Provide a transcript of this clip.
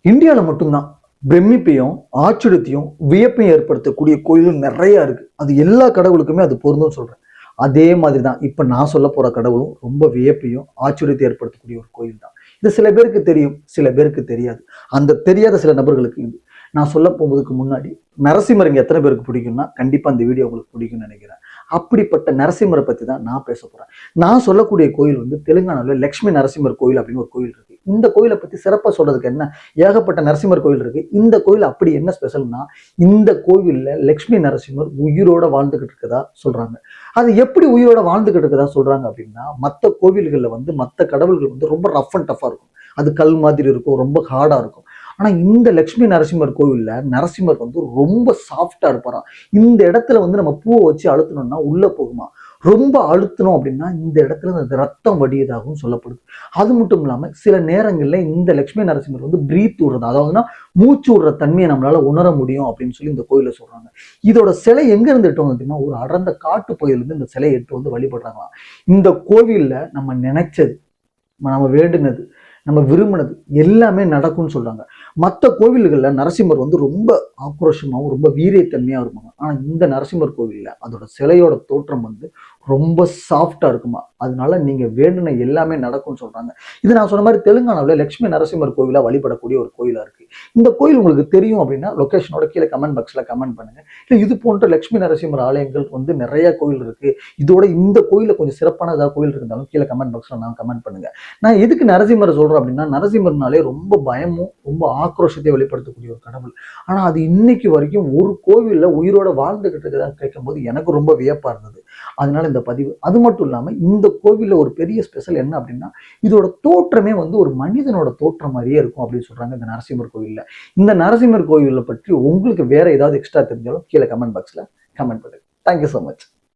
இந்தியாவில் மட்டும்தான் பிரமிப்பையும் ஆச்சரியத்தையும் வியப்பையும் ஏற்படுத்தக்கூடிய கோயில் நிறைய இருக்கு. அது எல்லா கடவுளுக்குமே அது பொருந்தும் சொல்றேன். அதே மாதிரி தான் இப்ப நான் சொல்ல போற கடவுளும் ரொம்ப வியப்பையும் ஆச்சரியத்தை ஏற்படுத்தக்கூடிய ஒரு கோயில் தான். இது சில பேருக்கு தெரியும், சில பேருக்கு தெரியாது. அந்த தெரியாத சில நபர்களுக்கு இது நான் சொல்ல போவதுக்கு முன்னாடி நரசிம்மர் இங்க எத்தனை பேருக்கு பிடிக்கும்னா கண்டிப்பா இந்த வீடியோ உங்களுக்கு பிடிக்கும்னு நினைக்கிறேன். அப்படிப்பட்ட நரசிம்மரை பத்தி தான் நான் பேச போறேன். நான் சொல்லக்கூடிய கோயில் வந்து தெலுங்கானாவில் லட்சுமி நரசிம்மர் கோயில் அப்படின்னு ஒரு கோயில் இருக்கு. இந்த கோயிலை பத்தி சிறப்பா சொல்றதுக்கு என்ன, ஏகப்பட்ட நரசிம்மர் கோயில் இருக்கு. இந்த கோயில் அப்படி என்ன ஸ்பெஷல்னா, இந்த கோவில்ல லட்சுமி நரசிம்மர் உயிரோட வாழ்ந்துகிட்டு இருக்கதா சொல்றாங்க. அது எப்படி உயிரோட வாழ்ந்துகிட்டு இருக்கதா சொல்றாங்க அப்படின்னா, மற்ற கோவில்கள்ல வந்து மற்ற கடவுள்கள் வந்து ரொம்ப ரஃப் அண்ட் டஃபா இருக்கும். அது கல் மாதிரி இருக்கும், ரொம்ப ஹார்டா இருக்கும். ஆனா இந்த லட்சுமி நரசிம்மர் கோவில்ல நரசிம்மர் வந்து ரொம்ப சாஃப்டா இருப்பாராம். இந்த இடத்துல வந்து நம்ம பூவை வச்சு அழுத்தணும்னா உள்ள போகுமா, ரொம்ப அழுத்தணும் அப்படின்னா இந்த இடத்துல இந்த ரத்தம் வடியதாகவும் சொல்லப்படுது. அது மட்டும் இல்லாம சில நேரங்கள்ல இந்த லட்சுமி நரசிம்மர் வந்து பிரீத் விடுறது, அதாவதுன்னா மூச்சு விடுற தன்மையை நம்மளால உணர முடியும் அப்படின்னு சொல்லி இந்த கோயில சொல்றாங்க. இதோட சிலை எங்க இருந்து எடுத்து வந்து ஒரு அடர்ந்த காட்டு பகுதியிலிருந்து இந்த சிலையை எடுத்து வந்து வழிபடுறாங்களாம். இந்த கோவில்ல நம்ம நினைச்சது, நம்ம வேண்டுனது, நம்ம விரும்பினது எல்லாமே நடக்கும்னு சொல்றாங்க. மற்ற கோவில்கள்ல நரசிம்மர் வந்து ரொம்ப ஆக்ரோஷமாகவும் ரொம்ப வீரியத்தன்மையா இருப்பாங்க. ஆனா இந்த நரசிம்மர் கோவில்ல அதோட சிலையோட தோற்றம் வந்து ரொம்ப சாஃப்டா இருக்குமா. அதனால நீங்க வேண்டுன எல்லாமே நடக்கும்னு சொல்றாங்க. இது நான் சொன்ன மாதிரி தெலுங்கானாவில் லட்சுமி நரசிம்மர் கோவிலா வழிபடக்கூடிய ஒரு கோயிலா இருக்கு. இந்த கோயில் உங்களுக்கு தெரியும் அப்படின்னா லொகேஷனோட கீழே கமெண்ட் பாக்ஸ்ல கமெண்ட் பண்ணுங்க. இல்லை இது போன்ற லட்சுமி நரசிம்மர் ஆலயங்கள் வந்து நிறைய கோயில் இருக்கு, இதோட இந்த கோயில கொஞ்சம் சிறப்பான ஏதாவது கோயில் இருந்தாலும் கீழே கமெண்ட் பாக்ஸ்ல நான் கமெண்ட் பண்ணுங்க. நான் எதுக்கு நரசிம்மர் சொல்றேன் அப்படின்னா, நரசிம்மர்னாலே ரொம்ப பயமும் ரொம்ப ஆக்ரோஷத்தை வெளிப்படுத்தக்கூடிய ஒரு கடவுள். ஆனா அது இன்னைக்கு வரைக்கும் ஒரு கோவில்ல உயிரோட வாழ்ந்துகிட்டு இருக்கதா கேட்கும்போது எனக்கு ரொம்ப வியப்பா இருந்தது. அதனால இந்த பதிவு. அது மட்டும் இல்லாம இந்த கோவில்ல ஒரு பெரிய ஸ்பெஷல் என்ன அப்படின்னா, இதோட தோற்றமே வந்து ஒரு மனிதனோட தோற்றம் மாதிரியே இருக்கும் அப்படின்னு சொல்றாங்க இந்த நரசிம்மர் கோவில்ல. இந்த நரசிம்மர் கோவிலை பற்றி உங்களுக்கு வேற ஏதாவது எக்ஸ்ட்ரா தெரிஞ்சாலும் கீழே கமெண்ட் பாக்ஸ்ல கமெண்ட் பண்ணுங்க. Thank you so much.